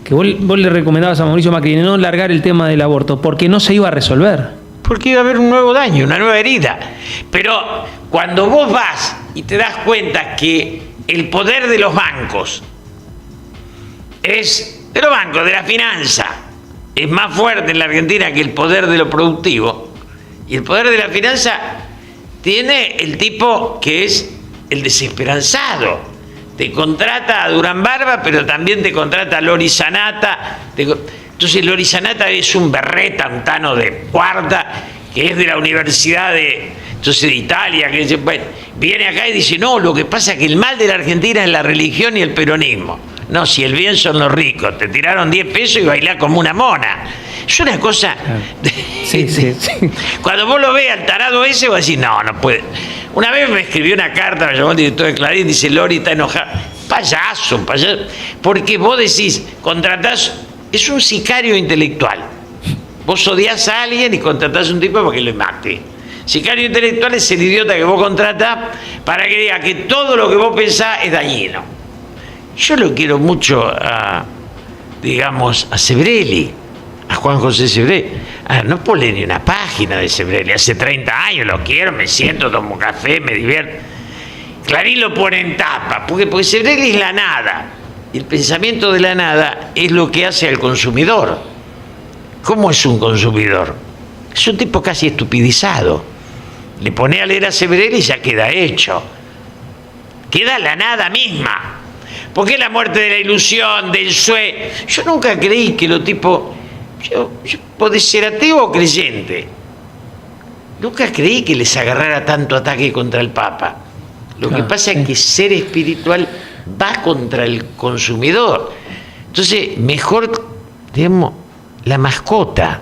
que vos le recomendabas a Mauricio Macri no largar el tema del aborto, porque no se iba a resolver. Porque iba a haber un nuevo daño, una nueva herida. Pero cuando vos vas y te das cuenta que el poder de los bancos de la finanza, es más fuerte en la Argentina que el poder de lo productivo, y el poder de la finanza tiene el tipo que es el desesperanzado. Te contrata a Durán Barba, pero también te contrata a Lori Sanata. Entonces Lori Sanata es un berreta, un tano de cuarta, que es de la Universidad de Italia, que dice, bueno, viene acá y dice: no, lo que pasa es que el mal de la Argentina es la religión y el peronismo. No, si el bien son los ricos, te tiraron 10 pesos y bailás como una mona. Es una cosa... Sí. Cuando vos lo ves al tarado ese, vos decís: no puede. Una vez me escribió una carta, me llamó el director de Clarín, dice: Lori está enojada. Payaso. Porque vos decís, contratás, es un sicario intelectual. Vos odiás a alguien y contratás a un tipo para que lo mate. Sicario intelectual es el idiota que vos contratás para que diga que todo lo que vos pensás es dañino. Yo lo quiero mucho a Sebrelli, a Juan José Sebrelli. No pone ni una página de Sebrelli. Hace 30 años lo quiero, me siento, tomo café, me divierto. Clarín lo pone en tapa, porque Sebrelli es la nada. Y el pensamiento de la nada es lo que hace al consumidor. ¿Cómo es un consumidor? Es un tipo casi estupidizado. Le pone a leer a Sebrelli y ya queda hecho. Queda la nada misma. ¿Por qué la muerte de la ilusión, del sueño? Yo nunca creí que los tipos... Yo podés ser ateo o creyente. Nunca creí que les agarrara tanto ataque contra el Papa. Lo que pasa es que ser espiritual va contra el consumidor. Entonces, mejor, digamos, la mascota.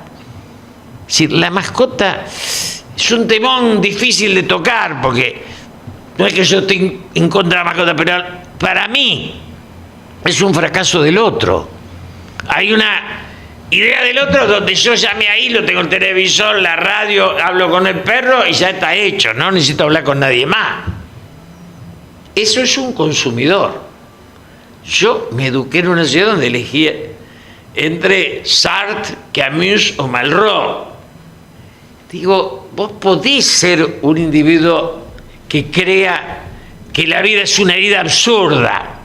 Es decir, la mascota es un temón difícil de tocar, porque no es que yo esté en contra de la mascota, pero para mí es un fracaso del otro. Hay una idea del otro donde yo llamé ahí, lo tengo el televisor, la radio, hablo con el perro y ya está hecho, no necesito hablar con nadie más. Eso es un consumidor. Yo me eduqué en una ciudad donde elegía entre Sartre, Camus o Malraux. Digo, vos podés ser un individuo que crea que la vida es una herida absurda,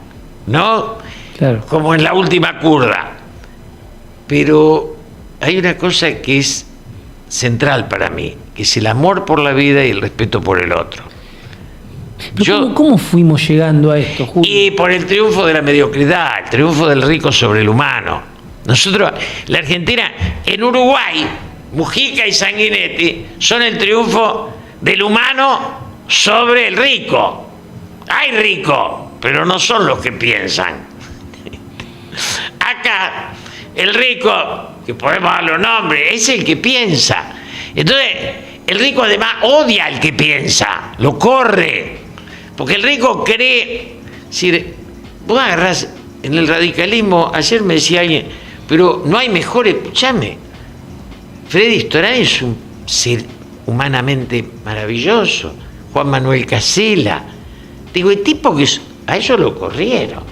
¿no? Claro. Como en La última curda. Pero hay una cosa que es central para mí, que es el amor por la vida y el respeto por el otro. ¿Cómo fuimos llegando a esto, Julio? Y por el triunfo de la mediocridad, el triunfo del rico sobre el humano. Nosotros, la Argentina, en Uruguay, Mujica y Sanguinetti son el triunfo del humano sobre el rico. Hay rico, pero no son los que piensan. Acá, el rico, que podemos dar los nombres, es el que piensa. Entonces, el rico además odia al que piensa, lo corre. Porque el rico cree, si vos agarrás en el radicalismo, ayer me decía alguien, pero no hay mejor, escúchame, Freddy Storán es un ser humanamente maravilloso, Juan Manuel Casella, Digo, el tipo que a ellos lo corrieron.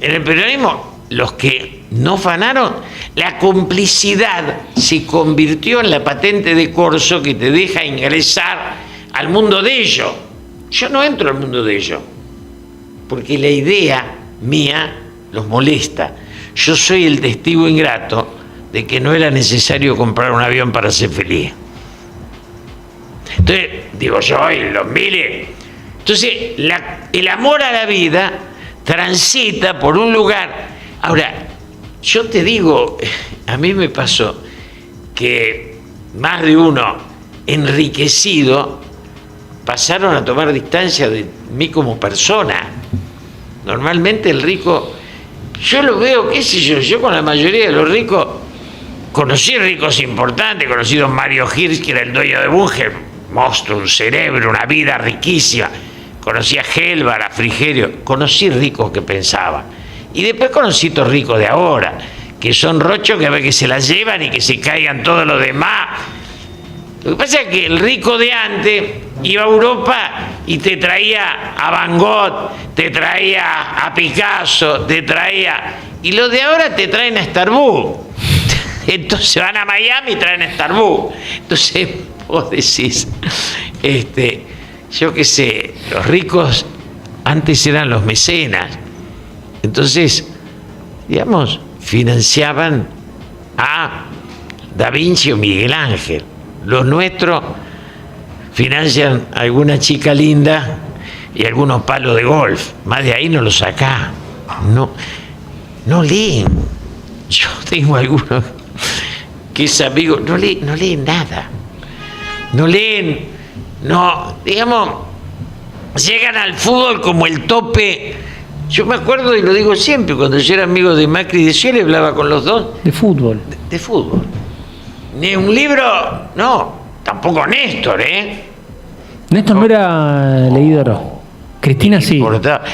En el peronismo, los que no fanaron, la complicidad se convirtió en la patente de corso que te deja ingresar al mundo de ellos. Yo no entro al mundo de ellos, porque la idea mía los molesta. Yo soy el testigo ingrato de que no era necesario comprar un avión para ser feliz. Entonces, digo yo, los miles. Entonces, el amor a la vida transita por un lugar. Ahora, yo te digo, a mí me pasó que más de uno enriquecido pasaron a tomar distancia de mí como persona. Normalmente el rico, yo lo veo, qué sé yo con la mayoría de los ricos, conocí ricos importantes, conocí a don Mario Hirsch, que era el dueño de Bunge, monstruo, un cerebro, una vida riquísima. Conocí a Gelbar, a Frigerio, conocí ricos que pensaban. Y después conocí estos ricos de ahora, que son rochos que a ver que se las llevan y que se caigan todos los demás. Lo que pasa es que el rico de antes iba a Europa y te traía a Van Gogh, te traía a Picasso, te traía... Y los de ahora te traen a Starbucks. Entonces van a Miami y traen a Starbucks. Entonces vos decís, yo qué sé, los ricos antes eran los mecenas. Entonces, digamos, financiaban a Da Vinci o Miguel Ángel. Los nuestros financian a alguna chica linda y algunos palos de golf. Más de ahí no lo sacás. No leen. Yo tengo algunos que es amigo, no leen nada. No leen, digamos, llegan al fútbol como el tope. Yo me acuerdo, y lo digo siempre, cuando yo era amigo de Macri y de Scioli, hablaba con los dos. De fútbol. De fútbol. Ni un libro, no, tampoco Néstor, Néstor no era leídor. Cristina sí. Importaba.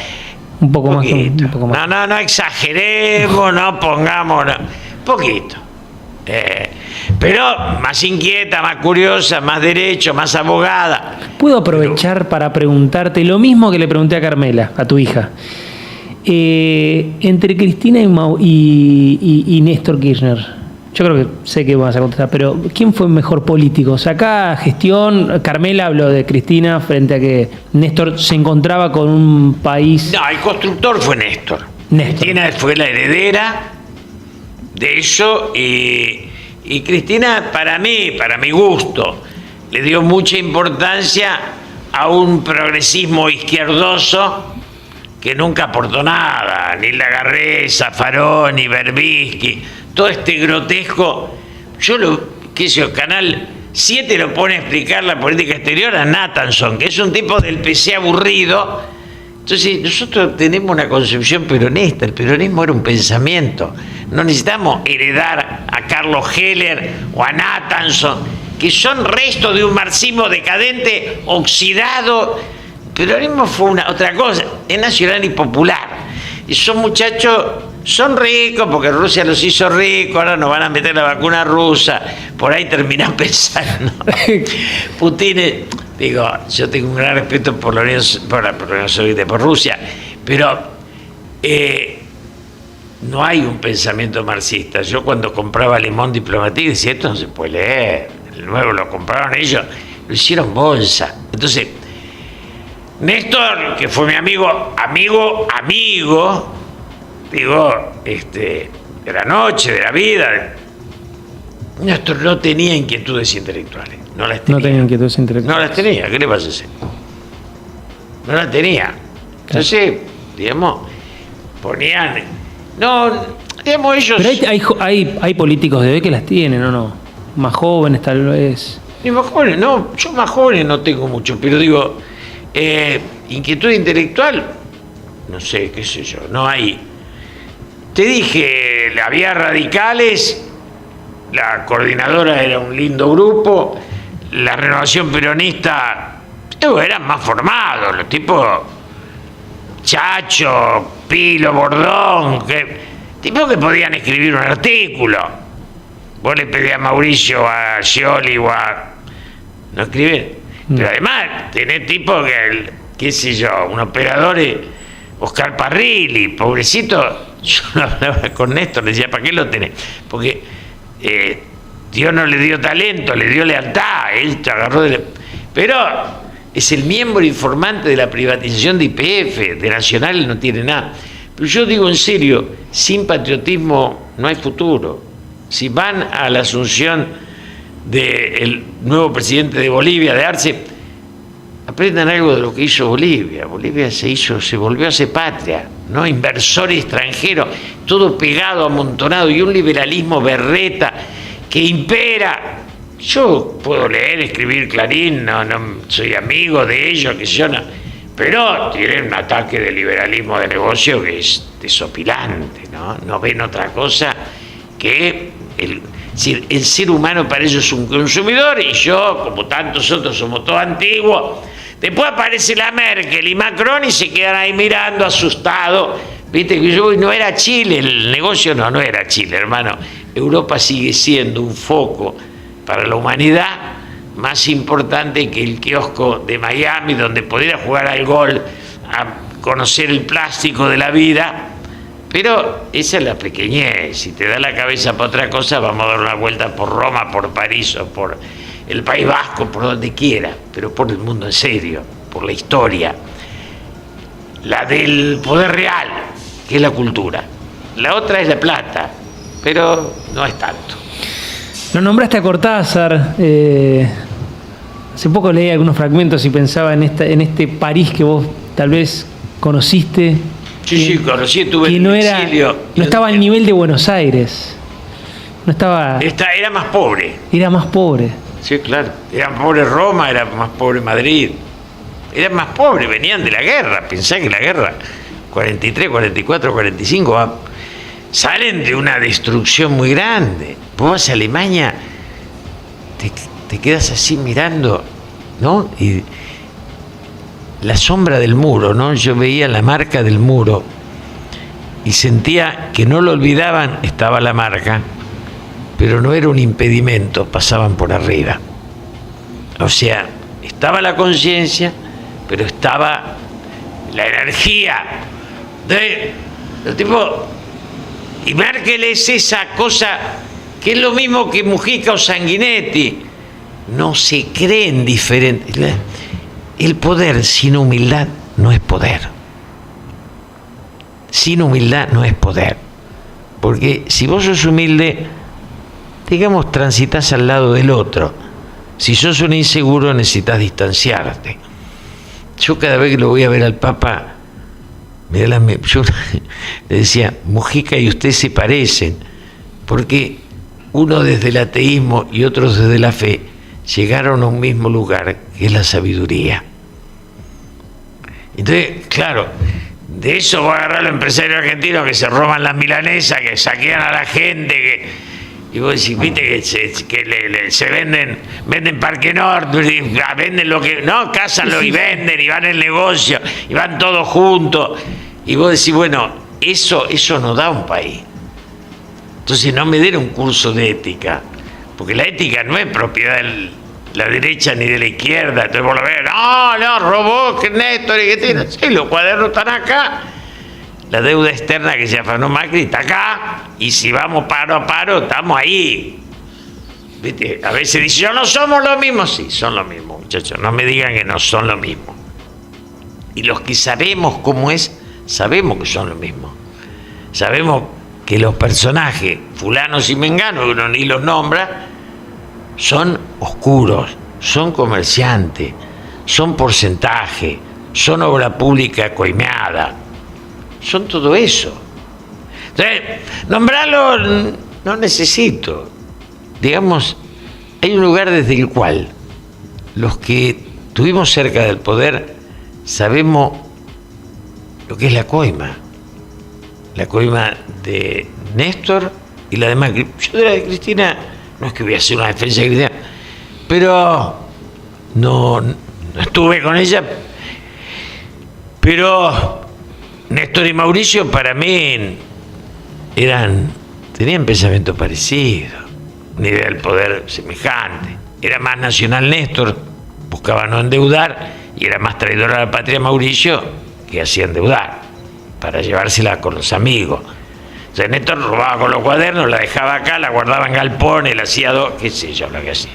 Un poco más. No exageremos, no pongamos, poquito. Pero más inquieta, más curiosa, más derecho, más abogada. Puedo aprovechar para preguntarte lo mismo que le pregunté a Carmela, a tu hija. Entre Cristina y Néstor Kirchner, yo creo que sé que vas a contestar, pero ¿quién fue mejor político? O sea, acá gestión, Carmela habló de Cristina frente a que Néstor se encontraba con un país... No, el constructor fue Néstor. Cristina fue la heredera de eso y Cristina, para mi gusto, le dio mucha importancia a un progresismo izquierdoso que nunca aportó nada, ni Lagarré, Zaffaroni, Berbisky, todo este grotesco. Canal 7 lo pone a explicar la política exterior a Nathanson, que es un tipo del PC aburrido. Entonces nosotros tenemos una concepción peronista, el peronismo era un pensamiento, no necesitamos heredar a Carlos Heller o a Nathanson, que son restos de un marxismo decadente, oxidado. El peronismo fue otra cosa, es nacional y popular. Y son muchachos, son ricos porque Rusia los hizo ricos, ahora nos van a meter la vacuna rusa, por ahí terminan pensando. Putin, digo, yo tengo un gran respeto por la Unión Soviética, por Rusia, pero no hay un pensamiento marxista. Yo cuando compraba Le Monde Diplomatique decía, esto no se puede leer, el nuevo lo compraron ellos, lo hicieron bolsa. Entonces, Néstor, que fue mi amigo, digo, de la noche, de la vida, Néstor no tenía inquietudes intelectuales, no las tenía. No tenía inquietudes intelectuales. No las tenía, ¿qué le pasa a ese? No las tenía. Entonces, digamos, ponían, digamos ellos... Pero hay políticos de hoy que las tienen, ¿o no? Más jóvenes tal vez. Ni más jóvenes, no, yo más jóvenes no tengo mucho, pero digo... inquietud intelectual, no sé, qué sé yo, no hay. Te dije, había radicales, la coordinadora era un lindo grupo, la Renovación Peronista eran más formados, los tipos Chacho, Pilo, Bordón, tipos que podían escribir un artículo. Vos le pedías a Mauricio, a Scioli o a... no escribir. Pero además, tenés tipos que qué sé yo, un operador, Oscar Parrilli, pobrecito. Yo no hablaba con Néstor, le decía, ¿para qué lo tenés? Porque Dios no le dio talento, le dio lealtad, él te agarró pero es el miembro informante de la privatización de YPF, de Nacional no tiene nada. Pero yo digo en serio, sin patriotismo no hay futuro. Si van a la asunción del nuevo presidente de Bolivia, de Arce, aprendan algo de lo que hizo Bolivia. Bolivia se volvió a hacer patria, ¿no? Inversor extranjero, todo pegado, amontonado, y un liberalismo berreta que impera. Yo puedo leer, escribir Clarín, no soy amigo de ellos, que yo no, pero tienen un ataque de liberalismo de negocio que es desopilante, ¿no? No ven otra cosa que el ser humano para ellos es un consumidor, y yo, como tantos otros, somos todos antiguos. Después aparece la Merkel y Macron y se quedan ahí mirando asustados. Viste que yo no era Chile, el negocio no era Chile, hermano. Europa sigue siendo un foco para la humanidad más importante que el kiosco de Miami, donde pudiera jugar al golf, a conocer el plástico de la vida. Pero esa es la pequeñez. Si te da la cabeza para otra cosa, vamos a dar una vuelta por Roma, por París o por el País Vasco, por donde quiera, pero por el mundo en serio, por la historia, la del poder real, que es la cultura. La otra es la plata, pero no es tanto. Lo nombraste a Cortázar. Hace poco leí algunos fragmentos y pensaba en este París que vos tal vez conociste. Sí, conocí, estuve en el exilio. No estaba al nivel de Buenos Aires. No estaba. Era más pobre. Era más pobre. Sí, claro. Era más pobre Roma, era más pobre Madrid. Era más pobre, venían de la guerra. Pensá que la guerra, 43, 44, 45, salen de una destrucción muy grande. Vos vas a Alemania, te quedas así mirando, ¿no? Y la sombra del muro, ¿no? Yo veía la marca del muro y sentía que no lo olvidaban, estaba la marca, pero no era un impedimento, pasaban por arriba. O sea, estaba la conciencia, pero estaba la energía del tipo. Y Merkel es esa cosa que es lo mismo que Mujica o Sanguinetti. No se creen diferentes. El poder sin humildad no es poder. Sin humildad no es poder. Porque si vos sos humilde, digamos, transitas al lado del otro. Si sos un inseguro, necesitas distanciarte. Yo cada vez que lo voy a ver al Papa, yo le decía, Mujica y usted se parecen, porque uno desde el ateísmo y otro desde la fe llegaron a un mismo lugar, que es la sabiduría. Entonces, claro, de eso voy a agarrar a los empresarios argentinos que se roban las milanesas, que saquean a la gente, y vos decís, viste que se venden Parque Norte, venden lo que, no, cásanlo y venden, y van el negocio, y van todos juntos, y vos decís, bueno, eso no da un país. Entonces no me den un curso de ética, porque la ética no es propiedad de la derecha ni de la izquierda. Entonces vos lo ves, no, robó, que Néstor, y que tiene, sí, los cuadernos están acá. La deuda externa que se afanó Macri está acá, y si vamos paro a paro, estamos ahí. ¿Viste? A veces dicen, no somos lo mismo. Sí, son lo mismo, muchachos, no me digan que no son lo mismo. Y los que sabemos cómo es, sabemos que son lo mismo. Sabemos que los personajes, fulanos y menganos, que uno ni los nombra, son oscuros, son comerciantes, son porcentaje, son obra pública coimeada. Son todo eso. Entonces, nombrarlo no necesito. Digamos, hay un lugar desde el cual los que estuvimos cerca del poder sabemos lo que es la coima. La coima de Néstor y la de Macri. Yo de la de Cristina, no es que voy a hacer una defensa de Cristina, pero no estuve con ella. Pero Néstor y Mauricio para mí tenían pensamientos parecidos, una idea del poder semejante. Era más nacional Néstor, buscaba no endeudar, y era más traidor a la patria Mauricio que hacía endeudar para llevársela con los amigos. Entonces Néstor robaba con los cuadernos, la dejaba acá, la guardaba en galpones, la hacía qué sé yo lo que hacía.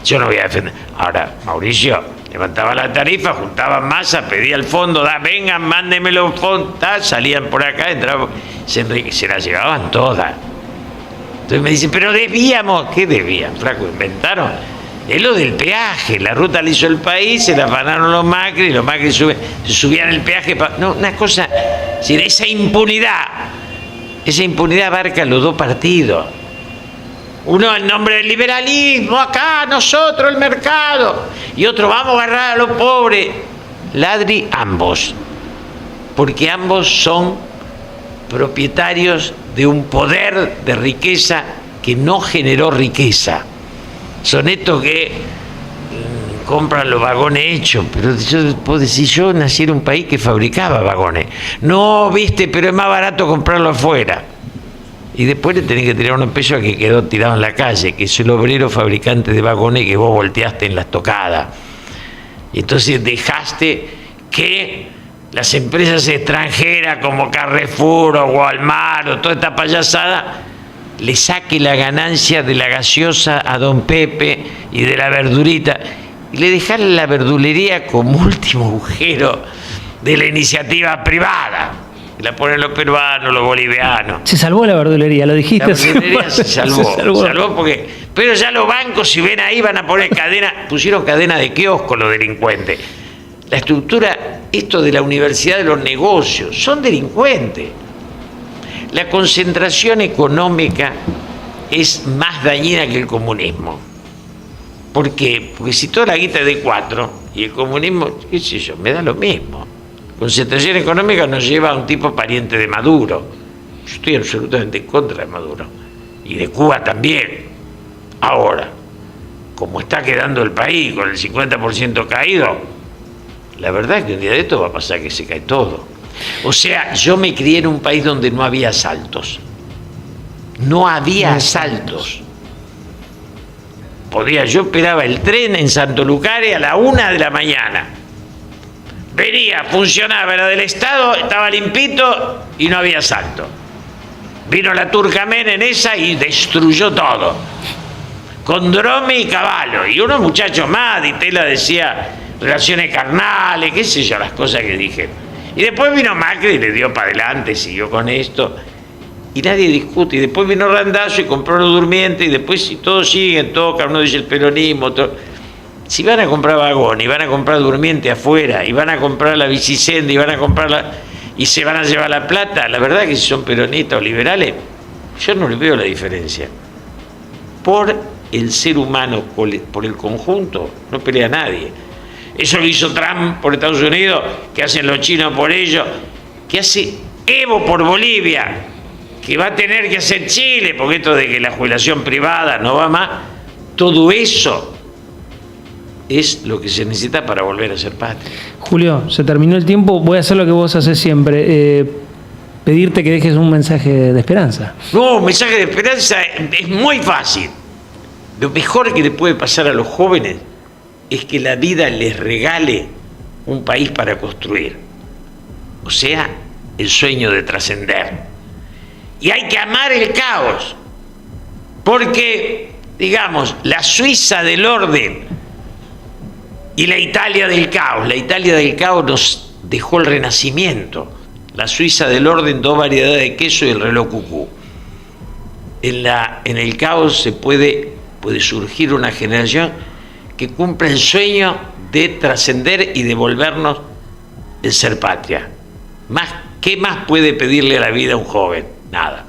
Yo no voy a defender. Ahora, Mauricio levantaba la tarifa, juntaba masa, pedía el fondo, vengan, mándenme los fondos, salían por acá, entraban, se las llevaban todas. Entonces me dicen, pero debíamos. ¿Qué debían, flaco? Inventaron. Es lo del peaje, la ruta la hizo el país, se la afanaron los Macri se subían el peaje. No, una cosa, esa impunidad abarca los dos partidos. Uno en nombre del liberalismo, acá nosotros el mercado, y otro vamos a agarrar a los pobres. Ladri ambos, porque ambos son propietarios de un poder de riqueza que no generó riqueza. Son estos que compran los vagones hechos, pero yo puedo decir, yo nací en un país que fabricaba vagones. No, viste, pero es más barato comprarlo afuera. Y después le tenés que tirar unos pesos a que quedó tirado en la calle, que es el obrero fabricante de vagones que vos volteaste en la estocada. Y entonces dejaste que las empresas extranjeras como Carrefour o Walmart o toda esta payasada le saque la ganancia de la gaseosa a don Pepe y de la verdurita, y le dejaron la verdulería como último agujero de la iniciativa privada. La ponen los peruanos, los bolivianos. Se salvó la verdulería, lo dijiste. La verdulería se salvó porque... Pero ya los bancos, si ven ahí, van a poner pusieron cadena de kiosco los delincuentes. La estructura, esto de la universidad de los negocios, son delincuentes. La concentración económica es más dañina que el comunismo. ¿Por qué? Porque si toda la guita es de 4 y el comunismo, qué sé yo, me da lo mismo. Concentración económica nos lleva a un tipo pariente de Maduro. Yo estoy absolutamente en contra de Maduro. Y de Cuba también. Ahora, como está quedando el país con el 50% caído, la verdad es que un día de esto va a pasar que se cae todo. O sea, yo me crié en un país donde no había asaltos. No había asaltos. Yo esperaba el tren en Santo Lucare a la 1 de la mañana. Venía, funcionaba, era del Estado, estaba limpito y no había asalto. Vino la Turcamen en esa y destruyó todo. Con drome y caballo. Y unos muchachos más, Ditela decía, relaciones carnales, qué sé yo, las cosas que dije. Y después vino Macri y le dio para adelante, siguió con esto. Y nadie discute. Y después vino Randazzo y compró los durmientes. Y después, si todos siguen, tocan, uno dice el peronismo, todo. Si van a comprar vagón y van a comprar durmiente afuera y van a comprar la bicicenda y van a comprarla y se van a llevar la plata, la verdad que si son peronistas o liberales, yo no les veo la diferencia. Por el ser humano, por el conjunto, no pelea nadie. Eso lo hizo Trump por Estados Unidos, que hacen los chinos por ellos, que hace Evo por Bolivia, que va a tener que hacer Chile, porque esto de que la jubilación privada no va más, todo eso es lo que se necesita para volver a ser patria. Julio, se terminó el tiempo, voy a hacer lo que vos haces siempre, pedirte que dejes un mensaje de esperanza. No, un mensaje de esperanza es muy fácil. Lo mejor que le puede pasar a los jóvenes es que la vida les regale un país para construir. O sea, el sueño de trascender. Y hay que amar el caos. Porque, digamos, la Suiza del orden y la Italia del caos nos dejó el Renacimiento. La Suiza del orden, 2 variedades de queso y el reloj cucú. En el caos se puede surgir una generación que cumpla el sueño de trascender y devolvernos el ser patria. ¿Qué más puede pedirle a la vida a un joven? Nada.